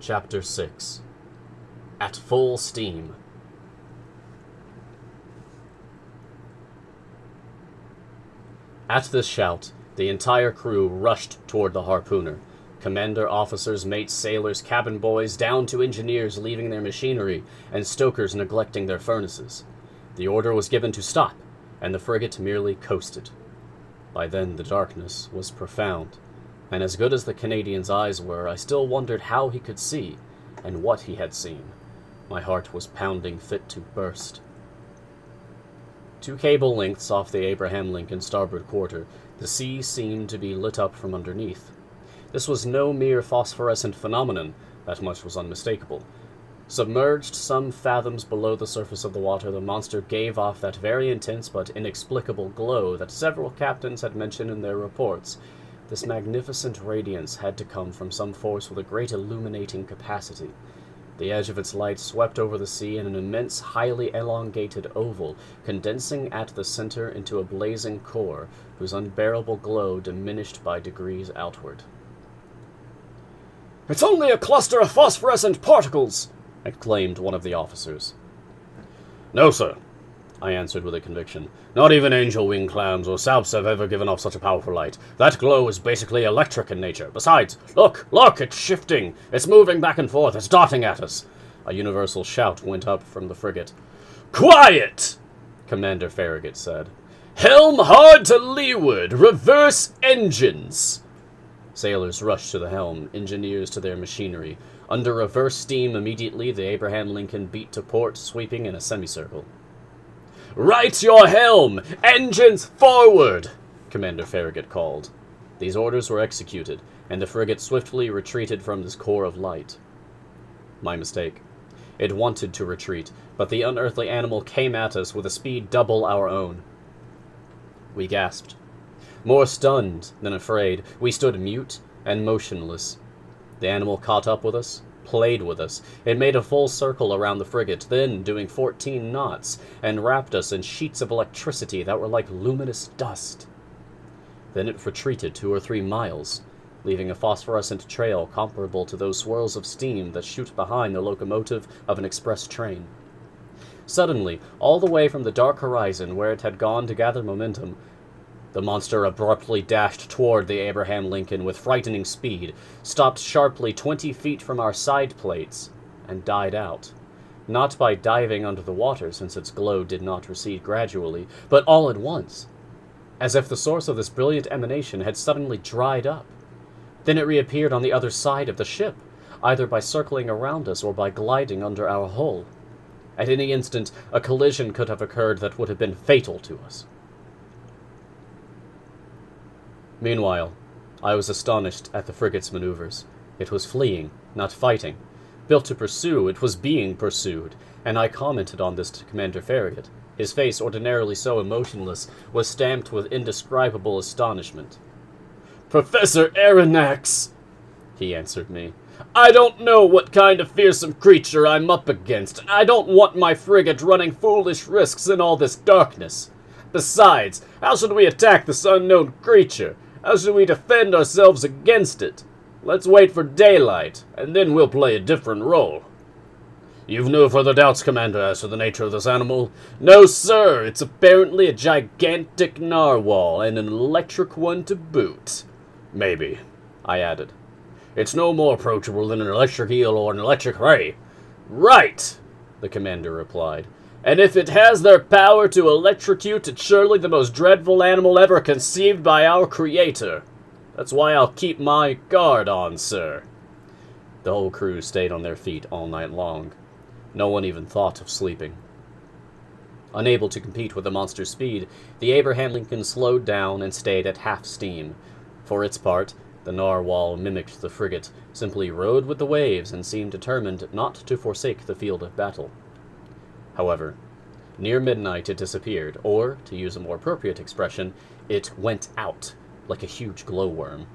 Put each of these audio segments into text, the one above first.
Chapter 6. At Full Steam. At this shout, the entire crew rushed toward the harpooner. Commander, officers, mates, sailors, cabin boys, down to engineers leaving their machinery, and stokers neglecting their furnaces. The order was given to stop, and the frigate merely coasted. By then the darkness was profound, and as good as the Canadian's eyes were, I still wondered how he could see, and what he had seen. My heart was pounding fit to burst. 2 cable lengths off the Abraham Lincoln starboard quarter, the sea seemed to be lit up from underneath. This was no mere phosphorescent phenomenon, that much was unmistakable. Submerged some fathoms below the surface of the water, the monster gave off that very intense but inexplicable glow that several captains had mentioned in their reports. This magnificent radiance had to come from some force with a great illuminating capacity. The edge of its light swept over the sea in an immense, highly elongated oval, condensing at the center into a blazing core, whose unbearable glow diminished by degrees outward. "It's only a cluster of phosphorescent particles!" exclaimed one of the officers. "No, sir," I answered with a conviction. "Not even angel wing clams or salps have ever given off such a powerful light. That glow is basically electric in nature. Besides, look! It's shifting! It's moving back and forth! It's darting at us!" A universal shout went up from the frigate. "Quiet!" Commander Farragut said. "Helm hard to leeward! Reverse engines!" Sailors rushed to the helm, engineers to their machinery. Under reverse steam immediately, the Abraham Lincoln beat to port, sweeping in a semicircle. "Right your helm! Engines forward!" Commander Farragut called. These orders were executed, and the frigate swiftly retreated from this core of light. My mistake. It wanted to retreat, but the unearthly animal came at us with a speed double our own. We gasped. More stunned than afraid, we stood mute and motionless. The animal caught up with us, played with us. It made a full circle around the frigate, then doing 14 knots, and wrapped us in sheets of electricity that were like luminous dust. Then it retreated 2 or 3 miles, leaving a phosphorescent trail comparable to those swirls of steam that shoot behind the locomotive of an express train. Suddenly, all the way from the dark horizon where it had gone to gather momentum, the monster abruptly dashed toward the Abraham Lincoln with frightening speed, stopped sharply 20 feet from our side plates, and died out. Not by diving under the water, since its glow did not recede gradually, but all at once, as if the source of this brilliant emanation had suddenly dried up. Then it reappeared on the other side of the ship, either by circling around us or by gliding under our hull. At any instant, a collision could have occurred that would have been fatal to us. Meanwhile, I was astonished at the frigate's maneuvers. It was fleeing, not fighting. Built to pursue, it was being pursued, and I commented on this to Commander Farragut. His face, ordinarily so emotionless, was stamped with indescribable astonishment. "Professor Aronnax," he answered me, "I don't know what kind of fearsome creature I'm up against, and I don't want my frigate running foolish risks in all this darkness. Besides, how should we attack this unknown creature? How should we defend ourselves against it? Let's wait for daylight, and then we'll play a different role." "You've no further doubts, Commander, as to the nature of this animal?" "No, sir. It's apparently a gigantic narwhal, and an electric one to boot." "Maybe," I added. "It's no more approachable than an electric eel or an electric ray." "Right," the commander replied. "And if it has their power to electrocute, it's surely the most dreadful animal ever conceived by our Creator. That's why I'll keep my guard on, sir." The whole crew stayed on their feet all night long. No one even thought of sleeping. Unable to compete with the monster's speed, the Abraham Lincoln slowed down and stayed at half steam. For its part, the narwhal mimicked the frigate, simply rode with the waves, and seemed determined not to forsake the field of battle. However, near midnight it disappeared, or, to use a more appropriate expression, it went out, like a huge glowworm.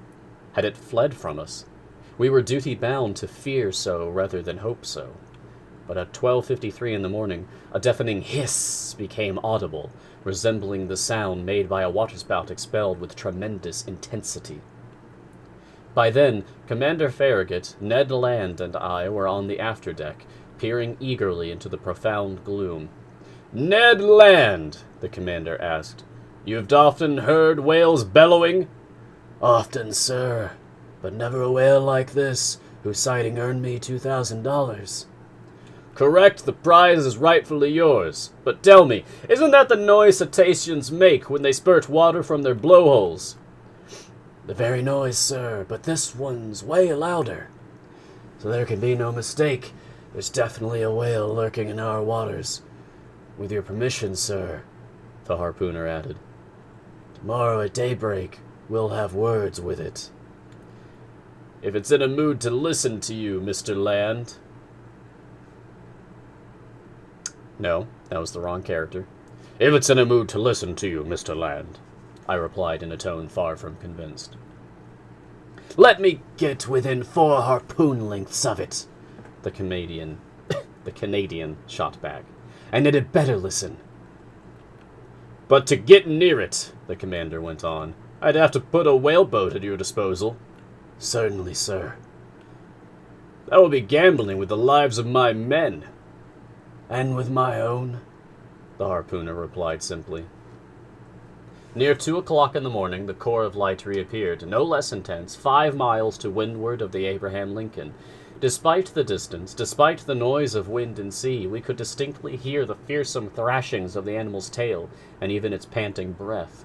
Had it fled from us? We were duty-bound to fear so rather than hope so. But at 12:53 in the morning, a deafening hiss became audible, resembling the sound made by a waterspout expelled with tremendous intensity. By then, Commander Farragut, Ned Land, and I were on the afterdeck, peering eagerly into the profound gloom. "Ned Land," the commander asked, "you've often heard whales bellowing?" "Often, sir, but never a whale like this, whose sighting earned me $2,000. "Correct, the prize is rightfully yours. But tell me, isn't that the noise cetaceans make when they spurt water from their blowholes?" "The very noise, sir, but this one's way louder. So there can be no mistake. There's definitely a whale lurking in our waters. With your permission, sir," the harpooner added. "Tomorrow at daybreak, we'll have words with it." "If it's in a mood to listen to you, Mr. Land." No, that was the wrong character. "If it's in a mood to listen to you, Mr. Land," I replied in a tone far from convinced. "Let me get within 4 harpoon lengths of it," the Canadian shot back. "And it had better listen." "But to get near it," the commander went on, "I'd have to put a whaleboat at your disposal." "Certainly, sir." "That would be gambling with the lives of my men." "And with my own," the harpooner replied simply. Near 2 o'clock in the morning, the core of light reappeared, no less intense, 5 miles to windward of the Abraham Lincoln. Despite the distance, despite the noise of wind and sea, we could distinctly hear the fearsome thrashings of the animal's tail, and even its panting breath.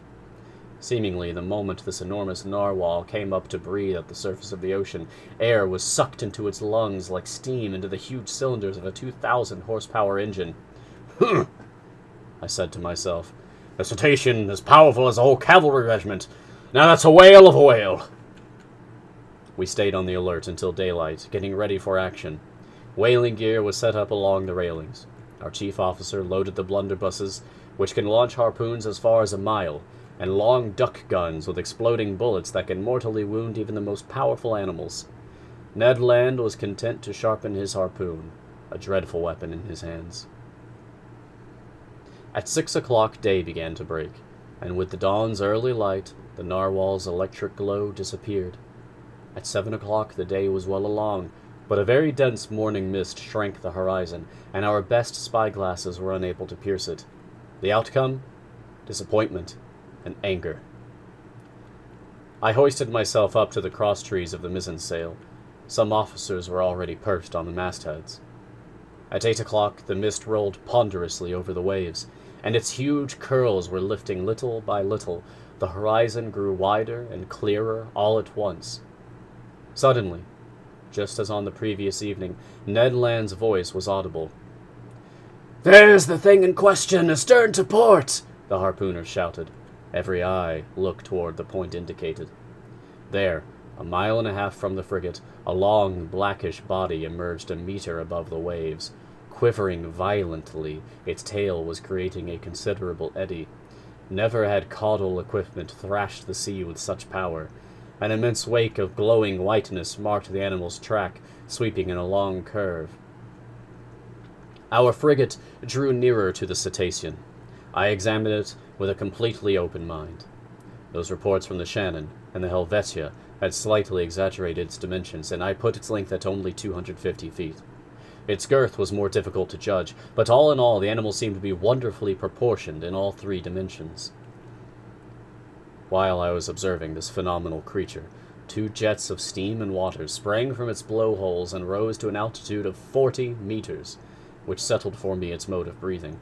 Seemingly, the moment this enormous narwhal came up to breathe at the surface of the ocean, air was sucked into its lungs like steam into the huge cylinders of a 2,000-horsepower engine. "Humph!" I said to myself. "A cetacean as powerful as a whole cavalry regiment. Now that's a whale of a whale." We stayed on the alert until daylight, getting ready for action. Whaling gear was set up along the railings. Our chief officer loaded the blunderbusses, which can launch harpoons as far as a mile, and long duck guns with exploding bullets that can mortally wound even the most powerful animals. Ned Land was content to sharpen his harpoon, a dreadful weapon in his hands. At 6 o'clock day began to break, and with the dawn's early light, the narwhal's electric glow disappeared. At 7 o'clock the day was well along, but a very dense morning mist shrank the horizon, and our best spyglasses were unable to pierce it. The outcome? Disappointment and anger. I hoisted myself up to the crosstrees of the mizzensail. Some officers were already perched on the mastheads. At 8 o'clock the mist rolled ponderously over the waves, and its huge curls were lifting little by little. The horizon grew wider and clearer all at once. Suddenly, just as on the previous evening, Ned Land's voice was audible. "There's the thing in question, astern to port!" the harpooner shouted. Every eye looked toward the point indicated. There, a mile and a half from the frigate, a long, blackish body emerged a meter above the waves. Quivering violently, its tail was creating a considerable eddy. Never had caudal equipment thrashed the sea with such power. An immense wake of glowing whiteness marked the animal's track, sweeping in a long curve. Our frigate drew nearer to the cetacean. I examined it with a completely open mind. Those reports from the Shannon and the Helvetia had slightly exaggerated its dimensions, and I put its length at only 250 feet. Its girth was more difficult to judge, but all in all, the animal seemed to be wonderfully proportioned in all 3 dimensions. While I was observing this phenomenal creature, 2 jets of steam and water sprang from its blowholes and rose to an altitude of 40 meters, which settled for me its mode of breathing.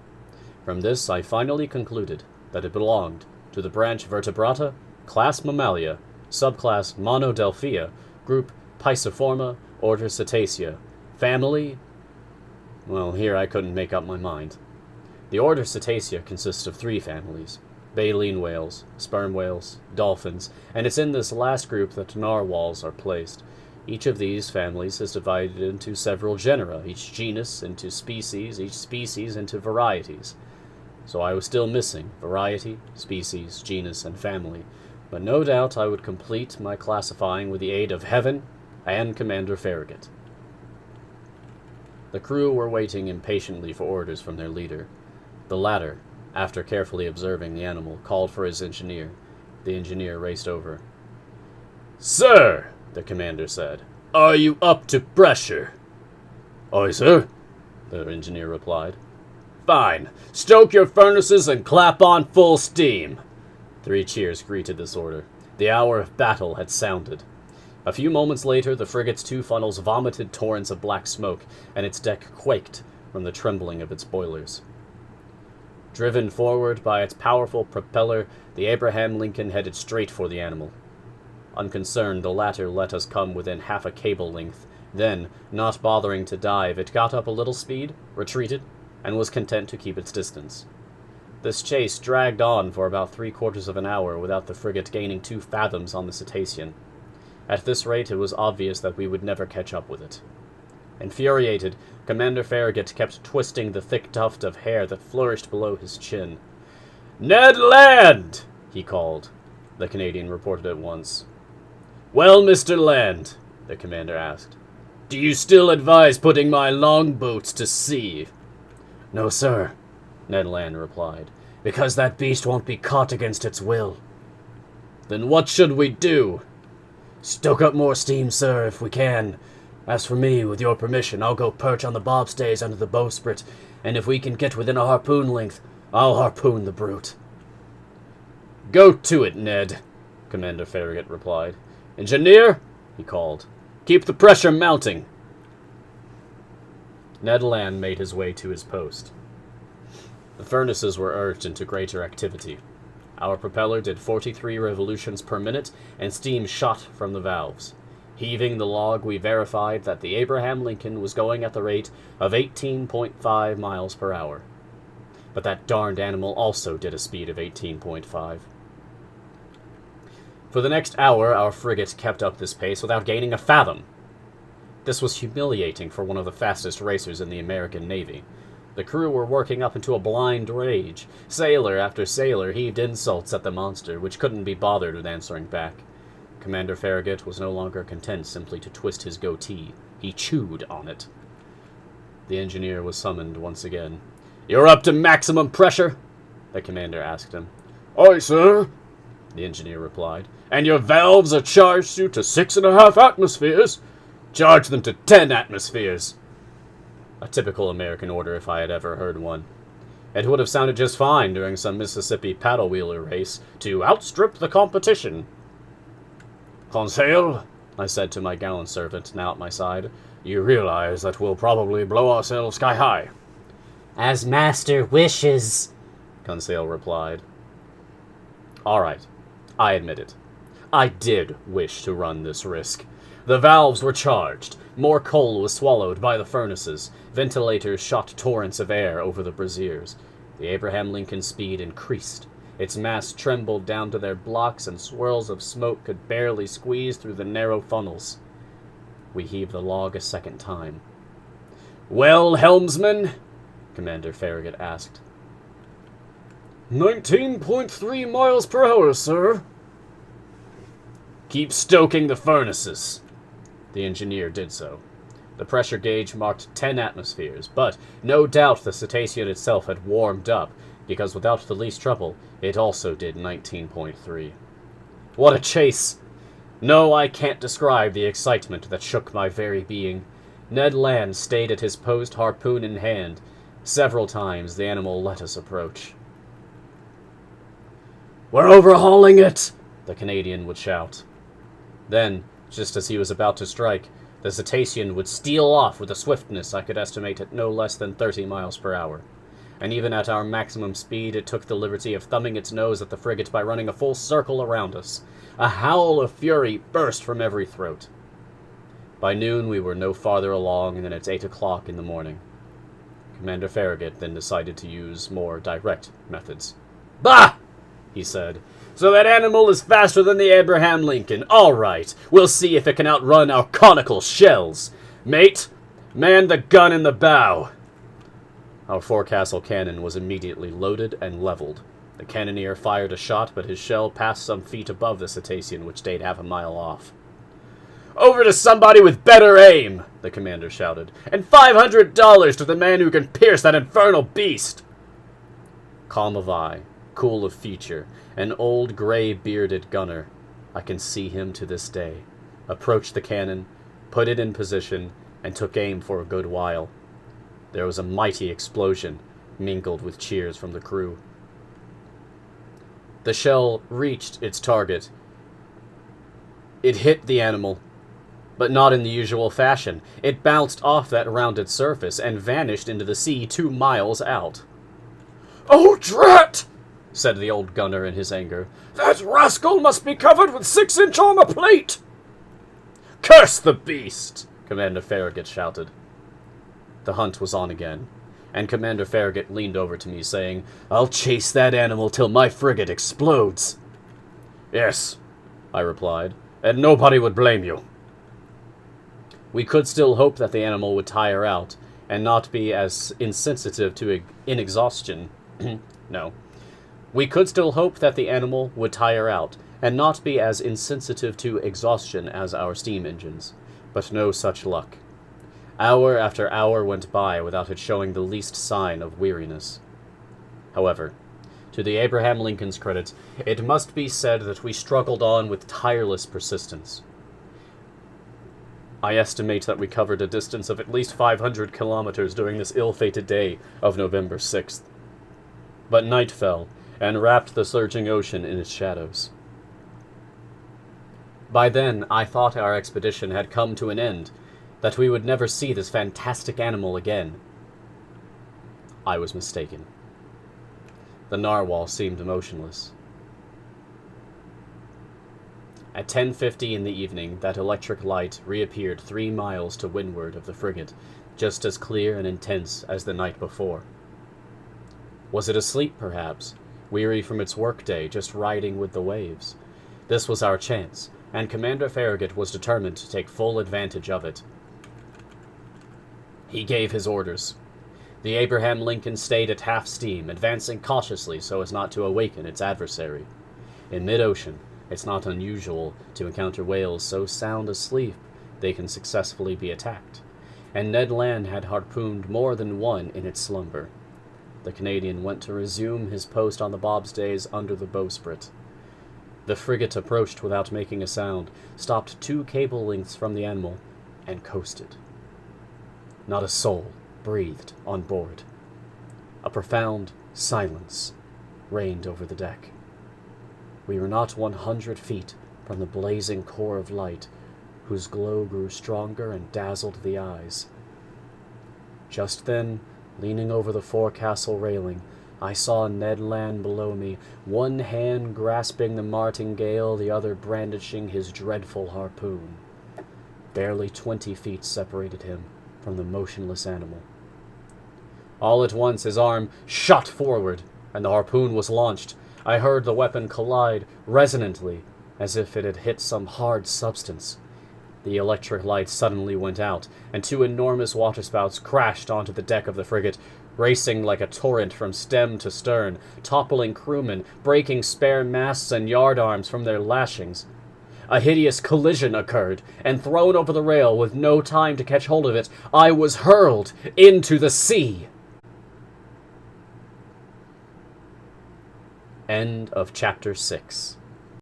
From this, I finally concluded that it belonged to the branch Vertebrata, class Mammalia, subclass Monodelphia, group Pisciforma, order Cetacea, family... Well, here I couldn't make up my mind. The order Cetacea consists of 3 families: baleen whales, sperm whales, dolphins, and it's in this last group that narwhals are placed. Each of these families is divided into several genera, each genus into species, each species into varieties. So I was still missing variety, species, genus, and family, but no doubt I would complete my classifying with the aid of Heaven and Commander Farragut. The crew were waiting impatiently for orders from their leader. The latter, after carefully observing the animal, called for his engineer. The engineer raced over. "Sir," the commander said. "Are you up to pressure?" "Aye, sir," the engineer replied. "Fine. Stoke your furnaces and clap on full steam." 3 cheers greeted this order. The hour of battle had sounded. A few moments later, the frigate's 2 funnels vomited torrents of black smoke, and its deck quaked from the trembling of its boilers. Driven forward by its powerful propeller, the Abraham Lincoln headed straight for the animal. Unconcerned, the latter let us come within half a cable length. Then, not bothering to dive, it got up a little speed, retreated, and was content to keep its distance. This chase dragged on for about 3/4 of an hour without the frigate gaining 2 fathoms on the cetacean. At this rate, it was obvious that we would never catch up with it. Infuriated, Commander Farragut kept twisting the thick tuft of hair that flourished below his chin. "Ned Land!" he called. The Canadian reported at once. "Well, Mr. Land," the commander asked, "do you still advise putting my longboats to sea?" "No, sir," Ned Land replied, "because that beast won't be caught against its will." "Then what should we do?" "Stoke up more steam, sir, if we can. As for me, with your permission, I'll go perch on the bobstays under the bowsprit, and if we can get within a harpoon length, I'll harpoon the brute." "Go to it, Ned," Commander Farragut replied. "Engineer," he called, "keep the pressure mounting." Ned Land made his way to his post. The furnaces were urged into greater activity. Our propeller did 43 revolutions per minute, and steam shot from the valves. Heaving the log, we verified that the Abraham Lincoln was going at the rate of 18.5 miles per hour. But that darned animal also did a speed of 18.5. For the next hour, our frigate kept up this pace without gaining a fathom. This was humiliating for one of the fastest racers in the American Navy. The crew were working up into a blind rage. Sailor after sailor heaved insults at the monster, which couldn't be bothered with answering back. Commander Farragut was no longer content simply to twist his goatee. He chewed on it. The engineer was summoned once again. "You're up to maximum pressure?" the commander asked him. "Aye, sir," the engineer replied. "And your valves are charged you to 6.5 atmospheres? Charge them to 10 atmospheres." A typical American order if I had ever heard one. It would have sounded just fine during some Mississippi paddle-wheeler race to outstrip the competition. "Conseil," I said to my gallant servant, now at my side, "you realize that we'll probably blow ourselves sky high." "As master wishes," Conseil replied. All right, I admit it. I did wish to run this risk. The valves were charged. More coal was swallowed by the furnaces. Ventilators shot torrents of air over the braziers. The Abraham Lincoln's speed increased. Its masts trembled down to their blocks, and swirls of smoke could barely squeeze through the narrow funnels. We heaved the log a second time. "Well, helmsman?" Commander Farragut asked. 19.3 miles per hour, sir." "Keep stoking the furnaces." The engineer did so. The pressure gauge marked 10 atmospheres, but no doubt the cetacean itself had warmed up, because without the least trouble, it also did 19.3. What a chase! No, I can't describe the excitement that shook my very being. Ned Land stayed at his post, harpoon in hand. Several times the animal let us approach. "We're overhauling it!" the Canadian would shout. Then, just as he was about to strike, the cetacean would steal off with a swiftness I could estimate at no less than 30 miles per hour. And even at our maximum speed, it took the liberty of thumbing its nose at the frigate by running a full circle around us. A howl of fury burst from every throat. By noon, we were no farther along than it's 8 o'clock in the morning. Commander Farragut then decided to use more direct methods. "Bah!" he said. "So that animal is faster than the Abraham Lincoln. All right, we'll see if it can outrun our conical shells. Mate, man the gun in the bow." Our forecastle cannon was immediately loaded and leveled. The cannoneer fired a shot, but his shell passed some feet above the cetacean, which stayed half a mile off. "Over to somebody with better aim!" the commander shouted. "And $500 to the man who can pierce that infernal beast!" Calm of eye, cool of feature, an old gray-bearded gunner. I can see him to this day. approached the cannon, put it in position, and took aim for a good while. There was a mighty explosion, mingled with cheers from the crew. The shell reached its target. It hit the animal, but not in the usual fashion. It bounced off that rounded surface and vanished into the sea 2 miles out. "Oh, drat!" said the old gunner in his anger. "That rascal must be covered with 6-inch armor plate!" "Curse the beast!" Commander Farragut shouted. The hunt was on again, and Commander Farragut leaned over to me, saying, "I'll chase that animal till my frigate explodes." "Yes," I replied, "and nobody would blame you." We could still hope that the animal would tire out, and not be as insensitive to inexhaustion. No. We could still hope that the animal would tire out, and not be as insensitive to exhaustion as our steam engines, but no such luck. Hour after hour went by without it showing the least sign of weariness. However, to the Abraham Lincoln's credit, it must be said that we struggled on with tireless persistence. I estimate that we covered a distance of at least 500 kilometers during this ill-fated day of November 6th. But night fell, and wrapped the surging ocean in its shadows. By then, I thought our expedition had come to an end, that we would never see this fantastic animal again. I was mistaken. The narwhal seemed motionless. At 10:50 in the evening, that electric light reappeared 3 miles to windward of the frigate, just as clear and intense as the night before. Was it asleep, perhaps, weary from its workday, just riding with the waves? This was our chance, and Commander Farragut was determined to take full advantage of it. He gave his orders. The Abraham Lincoln stayed at half steam, advancing cautiously so as not to awaken its adversary. In mid-ocean, it's not unusual to encounter whales so sound asleep they can successfully be attacked, and Ned Land had harpooned more than one in its slumber. The Canadian went to resume his post on the bobstays under the bowsprit. The frigate approached without making a sound, stopped 2 cable lengths from the animal, and coasted. Not a soul breathed on board. A profound silence reigned over the deck. We were not 100 feet from the blazing core of light, whose glow grew stronger and dazzled the eyes. Just then, leaning over the forecastle railing, I saw Ned Land below me, one hand grasping the martingale, the other brandishing his dreadful harpoon. Barely 20 feet separated him from the motionless animal. All at once his arm shot forward, and the harpoon was launched. I heard the weapon collide resonantly, as if it had hit some hard substance. The electric light suddenly went out, and 2 enormous waterspouts crashed onto the deck of the frigate, racing like a torrent from stem to stern, toppling crewmen, breaking spare masts and yardarms from their lashings. A hideous collision occurred, and thrown over the rail with no time to catch hold of it, I was hurled into the sea. End of Chapter 6.